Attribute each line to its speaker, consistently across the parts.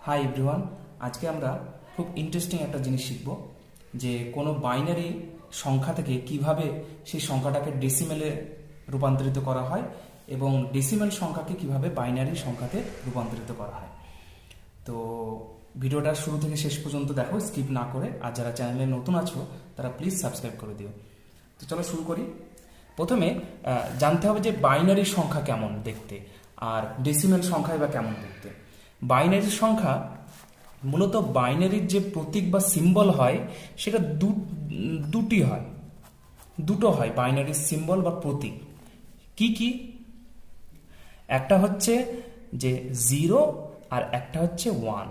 Speaker 1: Hi everyone, আজকে আমরা খুব ইন্টারেস্টিং একটা জিনিস শিখব যে কোনো বাইনারি সংখ্যা থেকে কিভাবে সেই সংখ্যাটাকে ডেসিমেলে রূপান্তরিত করা হয় এবং ডেসিমেল সংখ্যাকে কিভাবে বাইনারি সংখ্যাতে রূপান্তরিত করা হয়। তো ভিডিওটা শুরু থেকে শেষ পর্যন্ত দেখো, স্কিপ না করে। আর যারা চ্যানেলে নতুন আছো তারা প্লিজ সাবস্ক্রাইব করে দিও। তো চলো শুরু করি। প্রথমে জানতে হবে যে বাইনারি সংখ্যা কেমন দেখতে আর ডেসিমেল সংখ্যা বা কেমন দেখতে। বাইনারি সংখ্যা মূলত বাইনারির যে প্রতীক বা সিম্বল হয় সেটা দুটো হয় বাইনারির সিম্বল বা প্রতীক। কি কি? একটা হচ্ছে যে 0 আর একটা হচ্ছে 1।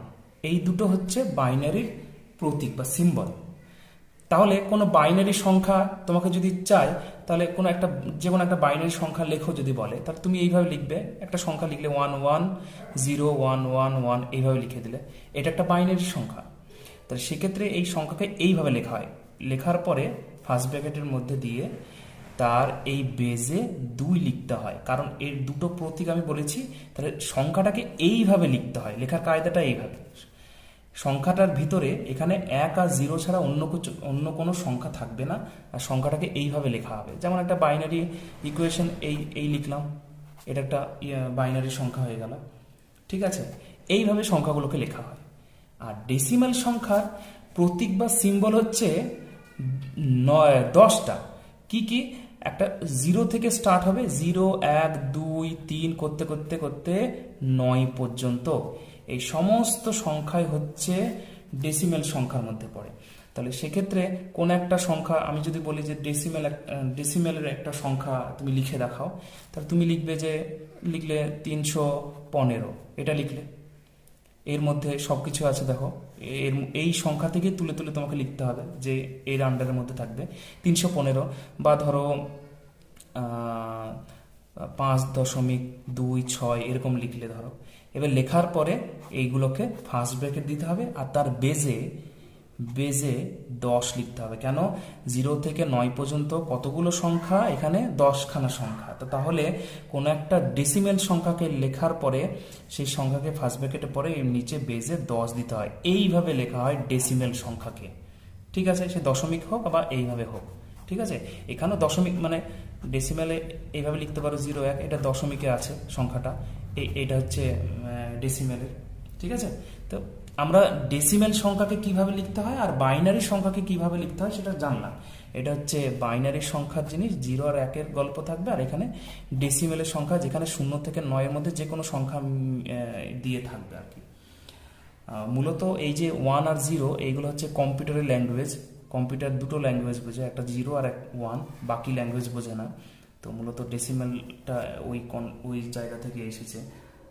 Speaker 1: এই দুটো হচ্ছে বাইনারির প্রতীক বা সিম্বল। তাহলে কোনো বাইনারি সংখ্যা তোমাকে যদি চায়, তাহলে যে কোনো একটা বাইনারি সংখ্যা লেখো যদি বলে, তাহলে তুমি এইভাবে লিখবে। একটা সংখ্যা লিখলে 1 1 0 1 1 1 এইভাবে লিখে দিলে এটা একটা বাইনারি সংখ্যা। তাহলে সেক্ষেত্রে এই সংখ্যাকে এইভাবে লেখা হয়। লেখার পরে ফার্স্ট ব্র্যাকেটের মধ্যে দিয়ে তার এই বেজে 2 লিখতে হয়, কারণ এর দুটো প্রতীক আমি বলেছি। তাহলে সংখ্যাটাকে এইভাবে লিখতে হয়, লেখার কায়দাটা এইভাবে। সংখ্যাটার ভিতরে এখানে 1 আর 0 ছাড়া অন্য কোনো সংখ্যা থাকবে না, আর সংখ্যাটাকে এইভাবে লেখা হবে। যেমন একটা বাইনারি ইকুয়েশন এই লিখলাম, এটা একটা বাইনারি সংখ্যা হয়ে গেল। ঠিক আছে, এইভাবে সংখ্যাগুলোকে লেখা হয়। আর ডেসিমাল সংখ্যার প্রতীক বা সিম্বল হচ্ছে 10টা। কি কি? একটা 0 থেকে স্টার্ট হবে, 0 1 2 3 করতে করতে করতে 9 পর্যন্ত। এই সমস্ত সংখ্যাই হচ্ছে ডেসিমেল সংখ্যার মধ্যে পড়ে। তাহলে সেক্ষেত্রে কোন একটা সংখ্যা আমি যদি বলি যে ডেসিমেলের একটা সংখ্যা তুমি লিখে দেখাও, তাহলে তুমি লিখলে 315। এটা লিখলে এর মধ্যে সবকিছু আছে, দেখো। এই সংখ্যা থেকে তুলে তুলে তোমাকে লিখতে হবে যে এর আন্ডারের মধ্যে থাকবে 315। বা ধরো 5.26 এরকম লিখলে ধরো। এবার লেখার পরে এইগুলোকে ফার্স্ট ব্র্যাকেট দিতে হবে, আর তার বেজে 10 লিখতে হবে। কেন? 0 থেকে 9 পর্যন্ত কতগুলো সংখ্যা? এখানে 10খানা সংখ্যা। তো তাহলে কোনো একটা ডেসিমেল সংখ্যাকে লেখার পরে সেই সংখ্যাকে ফার্স্ট ব্র্যাকেটে পরে এর নিচে বেজে 10 দিতে হয়। এইভাবে লেখা হয় ডেসিমেল সংখ্যাকে। ঠিক আছে, সে দশমিক হোক বা এইভাবে হোক। ঠিক আছে, এখানেও দশমিক, মানে ডেসিমেলে এইভাবে লিখতে পারো 0 1, এটা দশমিকে আছে সংখ্যাটা। এইটা হচ্ছে ডেসিমেলের। ঠিক আছে, তো আমরা ডেসিমেল সংখ্যাকে কিভাবে লিখতে হয় আর বাইনারি সংখ্যাকে কিভাবে লিখতে হয় সেটা জানলাম। এটা হচ্ছে বাইনারি সংখ্যার জিনিস, 0 আর 1 গল্প থাকবে। আর এখানে ডেসিমেলের সংখ্যা, যেখানে 0 থেকে 9 মধ্যে যে কোনো সংখ্যা দিয়ে থাকবে আর কি। মূলত এই যে 1 আর 0 এইগুলো হচ্ছে কম্পিউটারের ল্যাঙ্গুয়েজ। কম্পিউটার দুটো ল্যাঙ্গুয়েজ বোঝে, একটা 0 আর 1, বাকি ল্যাঙ্গুয়েজ বোঝে না। তো মূলত ডেসিমেলটা ওই জায়গা থেকে এসেছে।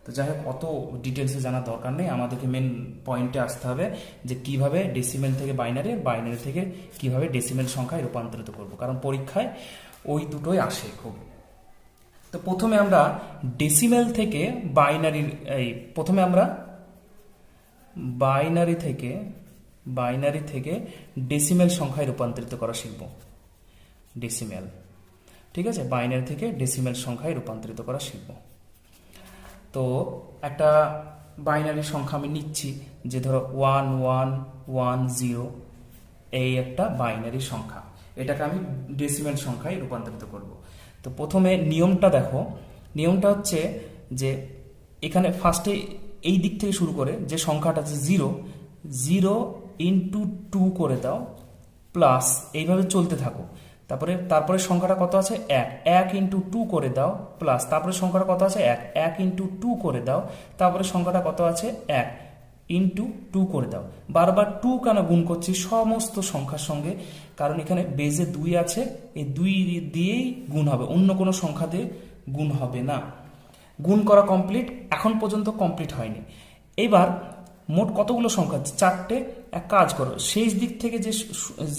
Speaker 1: তো যাই হোক, অত ডিটেলসে জানার দরকার নেই, আমাদেরকে মেন পয়েন্টে আসতে হবে যে কিভাবে ডেসিমেল থেকে বাইনারি, বাইনারি থেকে কিভাবে ডেসিমেল সংখ্যায় রূপান্তরিত করব, কারণ পরীক্ষায় ওই দুটোই আসে খুব। তো প্রথমে আমরা ডেসিমেল থেকে বাইনারির বাইনারি থেকে ডেসিমেল সংখ্যায় রূপান্তরিত করা শিখব। ডেসিমেল, ঠিক আছে, বাইনারি থেকে ডেসিমেল সংখ্যায় রূপান্তরিত করা শিখব। তো একটা বাইনারি সংখ্যা আমি নিচ্ছি, যে ধরো 1 1 1 0, এই একটা বাইনারি সংখ্যা। এটাকে আমি ডেসিমেল সংখ্যায় রূপান্তরিত করব। তো প্রথমে নিয়মটা দেখো। নিয়মটা হচ্ছে যে এখানে ফার্স্টে এই দিক থেকে শুরু করে যে সংখ্যাটা আছে 0 0 ইন্টু 2 করে দাও, প্লাস এইভাবে চলতে থাকো। তারপরে সংখ্যাটা কত আছে? 1 1 ইন্টু 2 করে দাও, প্লাস তারপরে সংখ্যাটা কত আছে? 1 1 ইন্টু 2 করে দাও, তারপরে সংখ্যাটা কত আছে? 1 ইন্টু 2 করে দাও। বারবার 2 কেন গুণ করছি সমস্ত সংখ্যার সঙ্গে? কারণ এখানে বেজে 2 আছে, এই 2 দিয়েই গুণ হবে, অন্য কোনো সংখ্যা দিয়ে গুণ হবে না। গুণ করা কমপ্লিট, এখন পর্যন্ত কমপ্লিট হয়নি। এবার মোট কতগুলো সংখ্যা? 4টে। এক কাজ করো, শেষ দিক থেকে যে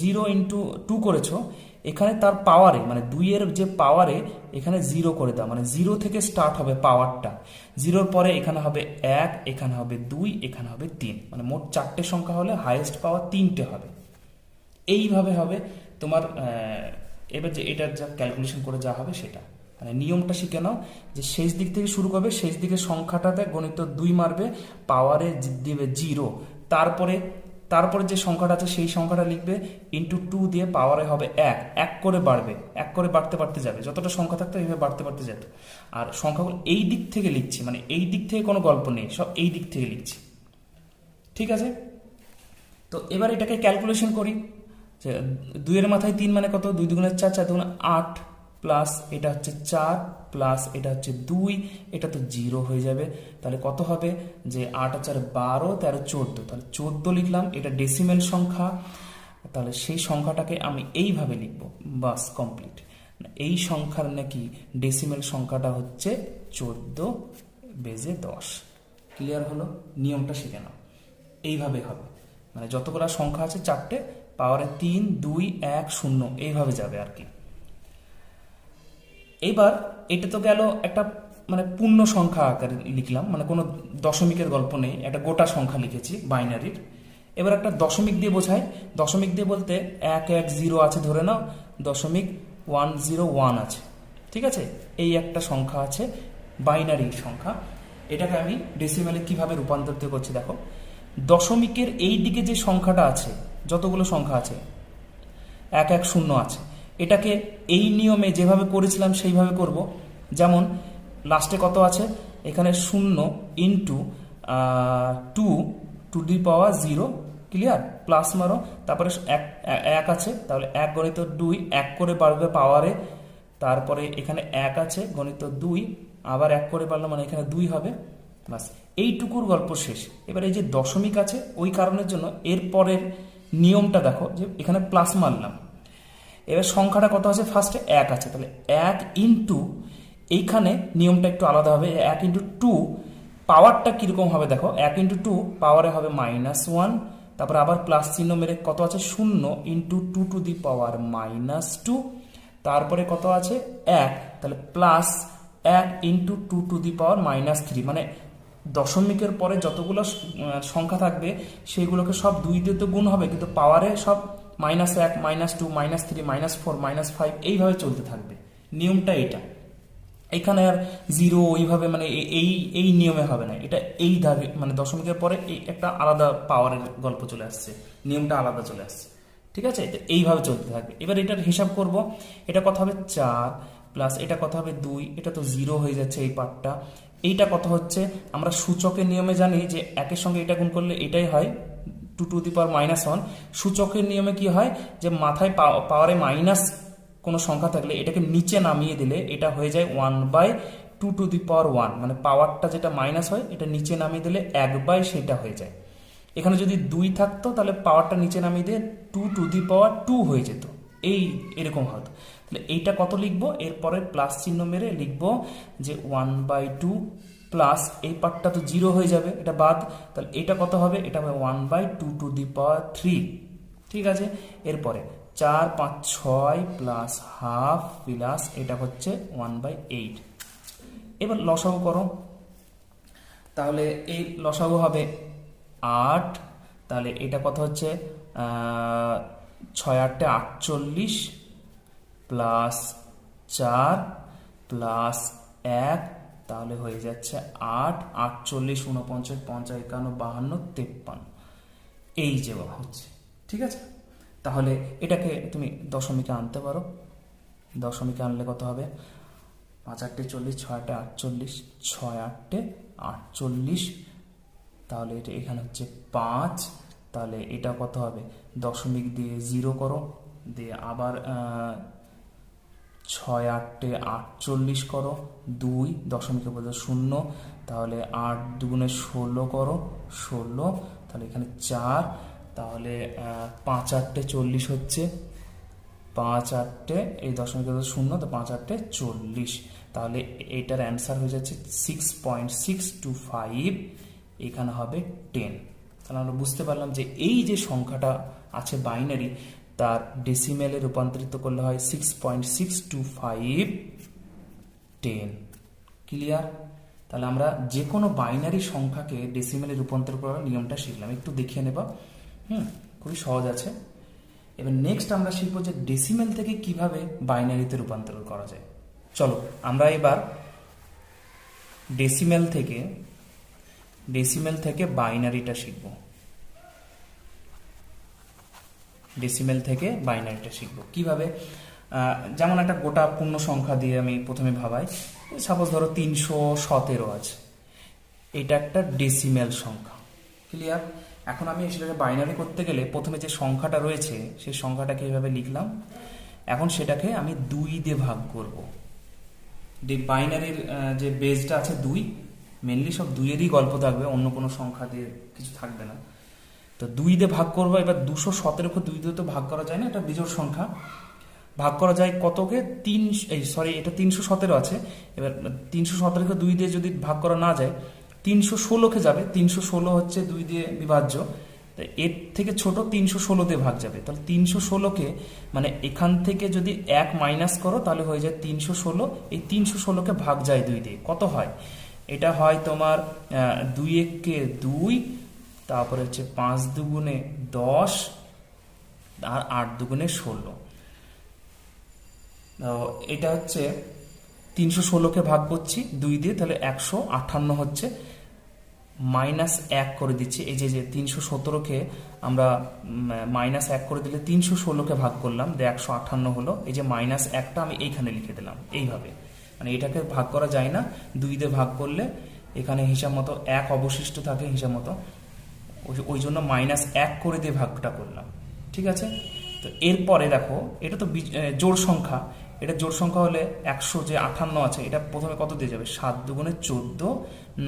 Speaker 1: 0 ইন্টু 2 করেছো, এখানে তার পাওয়ারে, মানে 2 এর যে পাওয়ারে এখানে 0 করে দাও, মানে 0 থেকে স্টার্ট হবে পাওয়ারটা। 0-র পরে এখানে হবে 1, এখানে হবে 2, এখানে হবে 3, মানে মোট 4টে সংখ্যা হলে হাইয়েস্ট পাওয়ার 3টে হবে। এইভাবে হবে তোমার। এবার যে এটার যা ক্যালকুলেশন করে যা হবে সেটা মানে নিয়মটা শিখে নাও যে শেষ দিক থেকে শুরু করবে, শেষ দিকে সংখ্যাটাতে গণিত 2 মারবে, পাওয়ারে দিবে 0, তারপরে যে সংখ্যাটা আছে সেই সংখ্যাটা লিখবে, ইন্টু 2 দিয়ে পাওয়ারে হবে 1, 1 করে বাড়বে, 1 করে বাড়তে বাড়তে যাবে, যতটা সংখ্যা থাকতো এইভাবে বাড়তে বাড়তে যেত। আর সংখ্যাগুলো এই দিক থেকে লিখছি, মানে এই দিক থেকে কোনো গল্প নেই, সব এই দিক থেকে লিখছি। ঠিক আছে, তো এবার এটাকে ক্যালকুলেশন করি। 2 এর মাথায় 3 মানে কত, 2 দুগুণে 4, 4 দুগুণে 8, প্লাস এটা হচ্ছে 4, প্লাস এটা হচ্ছে 2, এটা তো 0 হয়ে যাবে। তাহলে কত হবে, যে 8 আর 4 12, 13 14, তাহলে 14 লিখলাম, এটা ডেসিমেল সংখ্যা। তাহলে সেই সংখ্যাটাকে আমি এইভাবে লিখব, বাস কমপ্লিট। এই সংখ্যার নাকি ডেসিমেল সংখ্যাটা হচ্ছে 14/10। ক্লিয়ার হলো? নিয়মটা শিখে নাও, এইভাবে হবে, মানে যতগুলো সংখ্যা আছে 4টে, পাওয়ারে 3, 2, 1, 0 এইভাবে যাবে আর কি। এবার এটা তো গেল একটা মানে পূর্ণ সংখ্যা আকারে লিখলাম, মানে কোনো দশমিকের গল্প নেই, একটা গোটা সংখ্যা লিখেছি বাইনারির। এবার একটা দশমিক দিয়ে বোঝাই। দশমিক দিয়ে বলতে 1, 1, 0 আছে ধরে নাও, 0.101 আছে। ঠিক আছে, এই একটা সংখ্যা আছে, বাইনারি সংখ্যা। এটাকে আমি ডেসিমেলে কিভাবে রূপান্তরিত করছি দেখো। দশমিকের এই দিকে যে সংখ্যাটা আছে, যতগুলো সংখ্যা আছে 1, 1, 0 আছে, এটাকে এই নিয়মে যেভাবে করেছিলাম সেইভাবে করব। যেমন লাস্টে কত আছে, এখানে 0 into 2 to the power 0, clear, plus মারো, তারপরে 1 আছে, তাহলে 1 গণিত 2, 1 করে বাড়বে পাওয়ারে, তারপরে এখানে 1 আছে গণিত 2, আবার 1 করে বাড়লো, মানে এখানে 2 হবে, বাস এইটুকুর গল্প শেষ। এবার এই যে দশমিক আছে ওই কারণের জন্য এর পরের নিয়মটা দেখো, যে এখানে প্লাস মারলাম, এবার সংখ্যাটা কত আছে, ফার্স্টে 1 আছে, তাহলে 1 ইন্টু, এইখানে নিয়মটা একটু আলাদা হবে, 1 ইন্টু 2, পাওয়ারটা কিরকম হবে দেখো, 1 ইন্টু 2 পাওয়ারে হবে -1, তারপরে আবার প্লাস চিহ্ন মেরে কত আছে 0 ইন্টু 2 টু দি পাওয়ার -2, তারপরে কত আছে 1, তাহলে প্লাস 1 ইন্টু 2 টু দি পাওয়ার -3, মানে দশমিকের পরে যতগুলো সংখ্যা থাকবে সেইগুলোকে সব 2 দিয়ে তো গুণ হবে, কিন্তু পাওয়ারে সব -1, -2, -3, -4, -5 এইভাবে চলতে থাকবে। নিয়মটা এটা। এখানে আর 0 ওইভাবে মানে এই নিয়মে হবে না, এটা এই ধারে মানে দশমিকের পরে এই একটা আলাদা পাওয়ারের গল্প চলে আসছে, নিয়মটা আলাদা চলে আসছে। ঠিক আছে, এইভাবে চলতে থাকবে। এবার এটার হিসাব করব, এটা কত হবে 4, প্লাস এটা কত হবে 2, এটা তো 0 হয়ে যাচ্ছে এই পার্টটা। এইটা কত হচ্ছে, আমরা সূচকের নিয়মে জানি যে একের সঙ্গে এটা গুণ করলে এটাই হয় 2 টু দি পাওয়ার -1। সূচকের নিয়মে কি হয়, যে মাথায় পাওয়ারে মাইনাস কোনো সংখ্যা থাকলে এটাকে নিচে নামিয়ে দিলে এটা হয়ে যায় 1/2 টু দি পাওয়ার 1, মানে পাওয়ারটা যেটা মাইনাস হয় এটা নিচে নামিয়ে দিলে 1/, সেটা হয়ে যায়। এখানে যদি 2 থাকতো তাহলে পাওয়ারটা নিচে নামিয়ে দিয়ে 2 টু দি পাওয়ার 2 হয়ে যেত, এরকম হতো। তাহলে এইটা কত লিখবো, এরপরে প্লাস চিহ্ন মেরে লিখবো যে 1/2, প্লাস এই পার্টটা তো 0 হয়ে যাবে, এটা বাদ, তাহলে এটা কত হবে, এটা হবে 1/2 টু দি পাওয়ার 3। ঠিক আছে, এরপরে 4, 5, 6 প্লাস হাফ, প্লাস এটা হচ্ছে 1/8। এবার লসাগু করো, তাহলে এই লসাগু হবে 8, তাহলে এটা কত হচ্ছে 6 8 48, প্লাস 4 প্লাস 1, তাহলে হয়ে যাচ্ছে 8, 48, 49, 50, 51, 52, 53, এই যে হচ্ছে। ঠিক আছে, তাহলে এটাকে তুমি দশমিকে আনতে পারো। দশমিকে আনলে কত হবে, 5 8 40, 6 8 48, 6 8 48, তাহলে এটা এখানে হচ্ছে 5, তাহলে এটা কত হবে, দশমিক দিয়ে 0 করো, দিয়ে আবার 6 8 48 করো, 2 দশমিকের বলতে 0, তাহলে 8 2 16 করো, 16, তাহলে এখানে 4, তাহলে 5 8 40 হচ্ছে, 5 8 এই দশমিকের 0, তো 5 8 40, তাহলে এটার অ্যান্সার হয়ে যাচ্ছে 6.625, এখানে হবে 10। তাহলে আমরা বুঝতে পারলাম যে এই যে সংখ্যাটা আছে বাইনারি, তার ডেসিমেলে রূপান্তরিত করলে হয় 6.625 10। ক্লিয়ার? তাহলে আমরা যে কোনো বাইনারি সংখ্যাকে ডেসিমেলে রূপান্তর করার নিয়মটা শিখলাম, একটু দেখিয়ে নেবা। খুবই সহজ আছে। এবার নেক্সট আমরা শিখবো যে ডেসিমেল থেকে কিভাবে বাইনারিতে রূপান্তর করা যায়। চলো আমরা এবার ডেসিমেল থেকে বাইনারিটা শিখব। ডেসিমেল থেকে বাইনারিটা শিখব কিভাবে। যেমন একটা গোটা পূর্ণ সংখ্যা দিয়ে আমি প্রথমে ভাবাই, সাপোজ ধরো 317 আছে, এটা একটা ডেসিমেল সংখ্যা, ক্লিয়ার। এখন আমি সেটাকে বাইনারি করতে গেলে প্রথমে যে সংখ্যাটা রয়েছে সেই সংখ্যাটাকে এইভাবে লিখলাম। এখন সেটাকে আমি 2 দিয়ে ভাগ করব। বাইনারির যে বেসটা আছে 2, মেনলি সব 2-এরই গল্প থাকবে, অন্য কোনো সংখ্যা দিয়ে কিছু থাকবে না। তো 2 দিয়ে ভাগ করবো। এবার 217কে 2 দিয়ে তো ভাগ করা যায় না, এটা বিজোড় সংখ্যা। ভাগ করা যায় কতকে? এটা 317 আছে। এবার 317কে 2 দিয়ে যদি ভাগ করা না যায়, 316কে যাবে। 316 হচ্ছে 2 দিয়ে বিভাজ্য, এর থেকে ছোট 316 দিয়ে ভাগ যাবে। তাহলে 316কে মানে এখান থেকে যদি 1 মাইনাস করো তাহলে হয়ে যায় 316। এই 316কে ভাগ যায় 2 দিয়ে, কত হয়? এটা হয় তোমার 2 1-কে 2, তারপরে হচ্ছে 5 2 10 আর 8 2 16। এটা হচ্ছে 316কে ভাগ করছি 2 দিয়ে, তাহলে 158 হচ্ছে। -1 করে দিচ্ছি, এই যে 317কে আমরা -1 করে দিলে 316কে ভাগ করলাম, 158 হলো। এই যে -1টা আমি এইখানে লিখে দিলাম এইভাবে, মানে এটাকে ভাগ করা যায় না। 2 দিয়ে ভাগ করলে এখানে হিসাব মতো 1 অবশিষ্ট থাকে, হিসাব মতো, ওই জন্য -1 করে দিয়ে ভাগটা করলাম, ঠিক আছে। তো এরপরে দেখো, এটা তো জোড় সংখ্যা। এটা জোড় সংখ্যা হলে 100 যে 58 আছে, এটা প্রথমে কত দিয়ে যাবে? 7 2 14,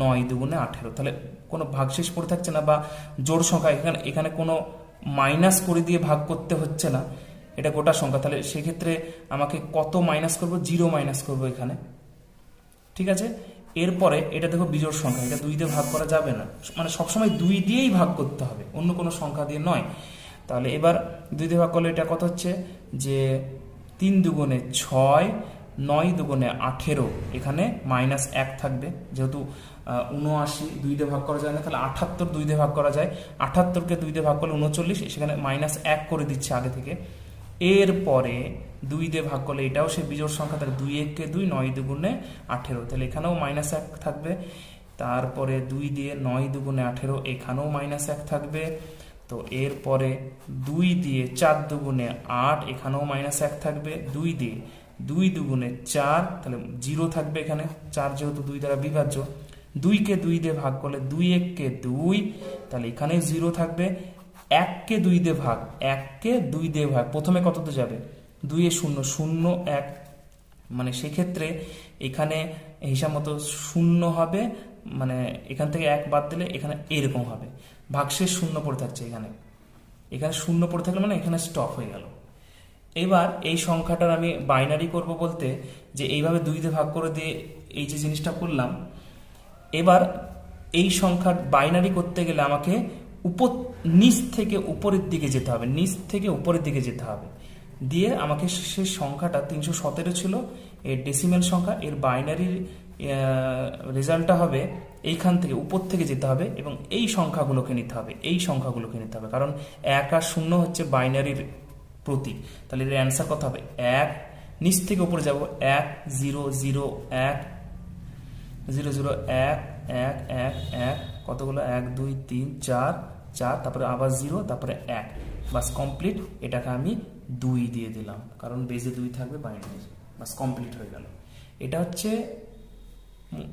Speaker 1: 9 2 18। তাহলে কোনো ভাগশেষ পড়ে থাকছে না, বা জোড় সংখ্যা এখানে কোনো মাইনাস করে দিয়ে ভাগ করতে হচ্ছে না, এটা গোটা সংখ্যা। তাহলে সেক্ষেত্রে আমাকে কত মাইনাস করব? 0 মাইনাস করব এখানে, ঠিক আছে। এরপরে এটা দেখো বিজোড় সংখ্যা, এটা 2 দিয়ে ভাগ করা যাবে না, মানে সবসময় 2 দিয়েই ভাগ করতে হবে, অন্য কোনো সংখ্যা দিয়ে নয়। তাহলে এবার 2 দিয়ে ভাগ করলে এটা কত হচ্ছে? যে 3 2 6, 9 2 18। এখানে -1 থাকবে, যেহেতু 79 2 দিয়ে ভাগ করা যায় না, তাহলে 78 2 দিয়ে ভাগ করা যায়। 78কে 2 দিয়ে ভাগ করলে 39, সেখানে -1 করে দিচ্ছে আগে থেকে। এরপরে 2 দিয়ে ভাগ করলে এটাও সে বিজোড় সংখ্যা, তাহলে 2 1-কে 2, 9 2 18, তাহলে এখানেও -1 থাকবে। তারপরে 2 দিয়ে 9 2 18, এখানেও -1 থাকবে। তো এরপরে 2 দিয়ে 4 2 8, এখানেও -1 থাকবে। 2 দিয়ে 2 2 4, তাহলে 0 থাকবে এখানে, 4 যেহেতু 2 দ্বারা বিভাজ্য। 2কে 2 দিয়ে ভাগ করলে 2 1-কে 2, তাহলে এখানে 0 থাকবে। 1কে 2 দিয়ে ভাগ, 1কে 2 দিয়ে ভাগ, প্রথমে কততে যাবে? 2 এ 0 0 1, মানে সেক্ষেত্রে এখানে হিসাব মতো 0 হবে, মানে এখান থেকে 1 বাদ দিলে এখানে এরকম হবে, ভাগশেষ 0 পড়ে থাকছে। এখানে 0 পড়ে থাকলে মানে এখানে স্টপ হয়ে গেল। এবার এই সংখ্যাটার আমি বাইনারি করব বলতে, যে এইভাবে 2 দিয়ে ভাগ করে দিয়ে এই যে জিনিসটা করলাম। এবার এই সংখ্যার বাইনারি করতে গেলে আমাকে নিচ থেকে উপরের দিকে যেতে হবে, নিচ থেকে উপরের দিকে যেতে হবে। দিয়ে আমাকে সেই সংখ্যাটা 317 ছিল, এর ডেসিমেল সংখ্যা, এর বাইনারির রেজাল্টটা হবে এইখান থেকে উপর থেকে যেতে হবে, এবং এই সংখ্যাগুলোকে নিতে হবে, কারণ 1 আর 0 হচ্ছে বাইনারির প্রতীক। তাহলে এর অ্যান্সার কত হবে? 1, নিচ থেকে উপরে যাব, 1 0 0 1 0 0 1 1 1 1, কতগুলো? 1 2 3 4 4, তারপরে আবার 0, তারপরে 1, বাস কমপ্লিট। এটাকে আমি 2 দিয়ে দিলাম, কারণ বেজে 2 থাকবে বাইনারি, বাস কমপ্লিট হয়ে গেল। এটা হচ্ছে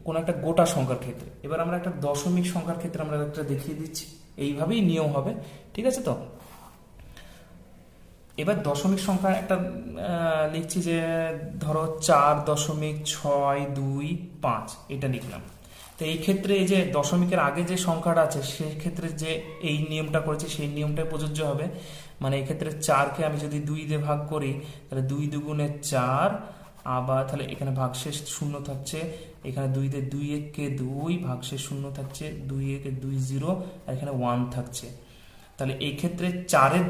Speaker 1: কোন একটা গোটা সংখ্যার ক্ষেত্রে। এবার আমরা একটা দশমিক সংখ্যার ক্ষেত্রে আমরা একটা দেখিয়ে দিচ্ছি, এইভাবেই নিয়ম হবে, ঠিক আছে। তো এবার দশমিক সংখ্যা একটা লিখছি, যে ধরো 4.625, এটা লিখলাম। তো এই ক্ষেত্রে এই যে দশমিকের আগে যে সংখ্যাটা আছে সেই ক্ষেত্রে যে এই নিয়মটা করেছি সেই নিয়মটাই প্রযোজ্য হবে। মানে এই ক্ষেত্রে 4কে আমি যদি 2 দিয়ে ভাগ করি, তাহলে 2 2 4, আবার তাহলে এখানে ভাগশেষ 0 থাকছে। এখানে 2 দিয়ে 2 1-কে 2, ভাগশেষ 0 থাকছে। 2 1-কে 2 0, আর এখানে 1 থাকছে। তাহলে এই ক্ষেত্রে 4-এর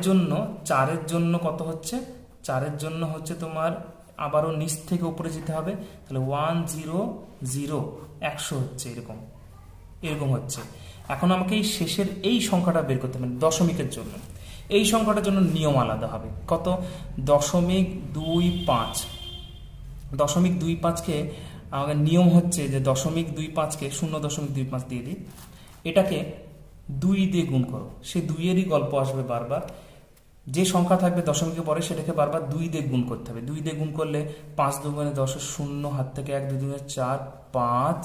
Speaker 1: জন্য কত হচ্ছে? 4-এর জন্য হচ্ছে তোমার আবারও নিচ থেকে উপরে যেতে হবে, তাহলে 1 0 0 100 হচ্ছে, এরকম হচ্ছে। এখন আমাকে এই শেষের এই সংখ্যাটা বের করতে হবে দশমিকের জন্য। এই সংখ্যাটার জন্য নিয়ম আলাদা হবে। কত? 0.25, 0.25কে আমাদের নিয়ম হচ্ছে যে 0.25কে 0.25 দিয়ে দিই, এটাকে 2 দিয়ে গুণ করো, সে 2-এরই গল্প আসবে বারবার। যে সংখ্যা থাকবে দশমিকের পরে সেটাকে বারবার 2 দিয়ে গুণ করতে হবে। 2 দিয়ে গুণ করলে 5 দুগুণে 10, 0 হাত থেকে 1, 2 দুগুণে 4, 5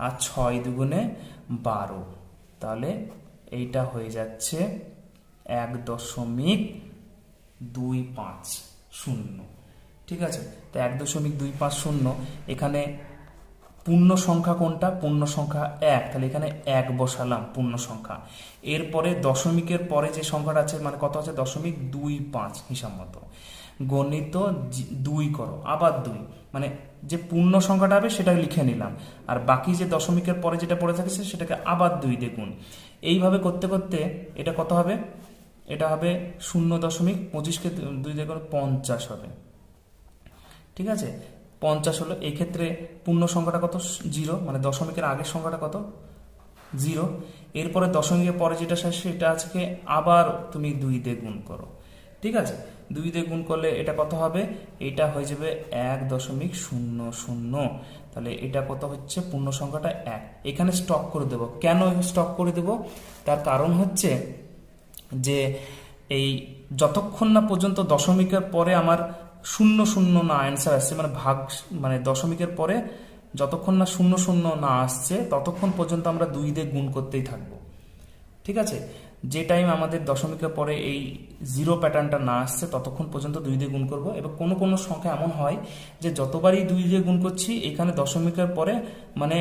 Speaker 1: আর 6 দুগুণে 12, তাহলে এইটা হয়ে যাচ্ছে 1.250। ঠিক আছে, তো 1.250, এখানে পূর্ণ সংখ্যা কোনটা? পূর্ণ সংখ্যা 1, তাহলে এখানে 1 বসালাম পূর্ণ সংখ্যা। এরপরে দশমিকের পরে যে সংখ্যাটা আছে মানে কত আছে? 0.25 হিসাব মতো গণিত 2 করো, আবার 2, মানে যে পূর্ণ সংখ্যাটা হবে সেটা লিখে নিলাম, আর বাকি যে দশমিকের পরে যেটা পড়ে থাকছে সেটাকে আবার 2 দিয়ে গুণ। এইভাবে করতে করতে এটা কত হবে? এটা হবে 0.25কে 2 দিয়ে গুণ 50 হবে। ঠিক আছে, 50 হলো। এই ক্ষেত্রে পূর্ণ সংখ্যাটা কত? 0, মানে দশমিকের আগের সংখ্যাটা কত? 0। এরপরে দশমিকের পরে যেটা সেটা আজকে আবার তুমি 2 দিয়ে গুণ করো। ঠিক আছে, 2 দিয়ে গুণ করলে এটা কত হবে? এটা হয়ে যাবে 1.00। তাহলে এটা কত হচ্ছে? পূর্ণ সংখ্যাটা 1। এখানে স্টপ করে দেব। কেন স্টপ করে দেব? তার কারণ হচ্ছে যে এই যতক্ষণ না পর্যন্ত দশমিকের পরে আমার 00 না অ্যান্সার আসছে, মানে ভাগ, মানে দশমিকের পরে যতক্ষণ না 00 না আসছে ততক্ষণ পর্যন্ত আমরা 2 দিয়ে গুণ করতেই থাকবো। ঠিক আছে, যে টাইম আমাদের দশমিকের পরে এই 0 প্যাটার্নটা না আসছে ততক্ষণ পর্যন্ত 2 দিয়ে গুণ করব। এবার কোনো কোনো সংখ্যা এমন হয় যে যতবারই 2 দিয়ে গুণ করছি এখানে দশমিকের পরে মানে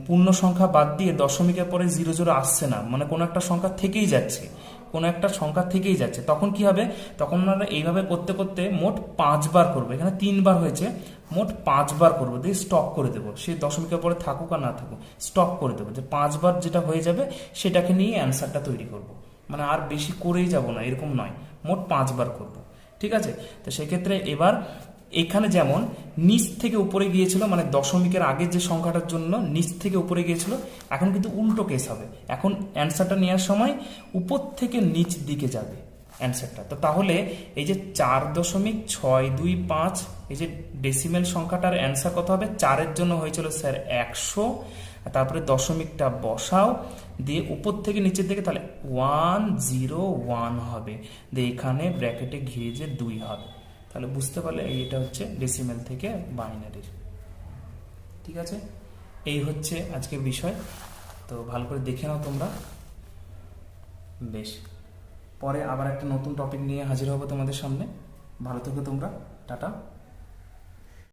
Speaker 1: পূর্ণ সংখ্যা বাদ দিয়ে দশমিকের পরে 0 আসছে না, মানে কোনো একটা সংখ্যা থেকেই যাচ্ছে, কোনো একটা সংখ্যা থেকেই যাচ্ছে। তখন কি হবে? তখন আমরা এইভাবে করতে করতে মোট 5 বার করবো। এখানে 3 বার হয়েছে, মোট 5 বার করবো, দিয়ে স্টপ করে দেবো। সে দশমিকের পরে থাকুক আর না থাকুক, স্টপ করে দেবো। যে 5 বার যেটা হয়ে যাবে সেটাকে নিয়ে অ্যান্সারটা তৈরি করব, মানে আর বেশি করেই যাব না, এরকম নয়, মোট 5 বার করব। ঠিক আছে, তো সেক্ষেত্রে এবার এখানে যেমন নিচ থেকে উপরে গিয়েছিল, মানে দশমিকের আগের যে সংখ্যাটার জন্য নিচ থেকে উপরে গিয়েছিল, এখন কিন্তু উল্টো কেস হবে। এখন অ্যান্সারটা নেওয়ার সময় উপর থেকে নিচ দিকে যাবে অ্যান্সারটা। তো তাহলে এই যে 4.625, এই যে ডেসিমেল সংখ্যাটার অ্যান্সার কত হবে? 4-এর জন্য হয়েছিল স্যার 100, তারপরে দশমিকটা বসাও, দিয়ে উপর থেকে নিচের দিকে, তাহলে 101 হবে, দিয়ে এখানে ব্র্যাকেটে ঘিরে যে 2 হবে। তাহলে বুঝতে পারলে এইটা হচ্ছে ডেসিমেল থেকে বাইনারির। ঠিক আছে, এই হচ্ছে আজকের বিষয়। তো ভালো করে দেখে নাও তোমরা। বেশ, পরে আবার একটা নতুন টপিক নিয়ে হাজির হব তোমাদের সামনে। ভালো থেকো তোমরা, টাটা।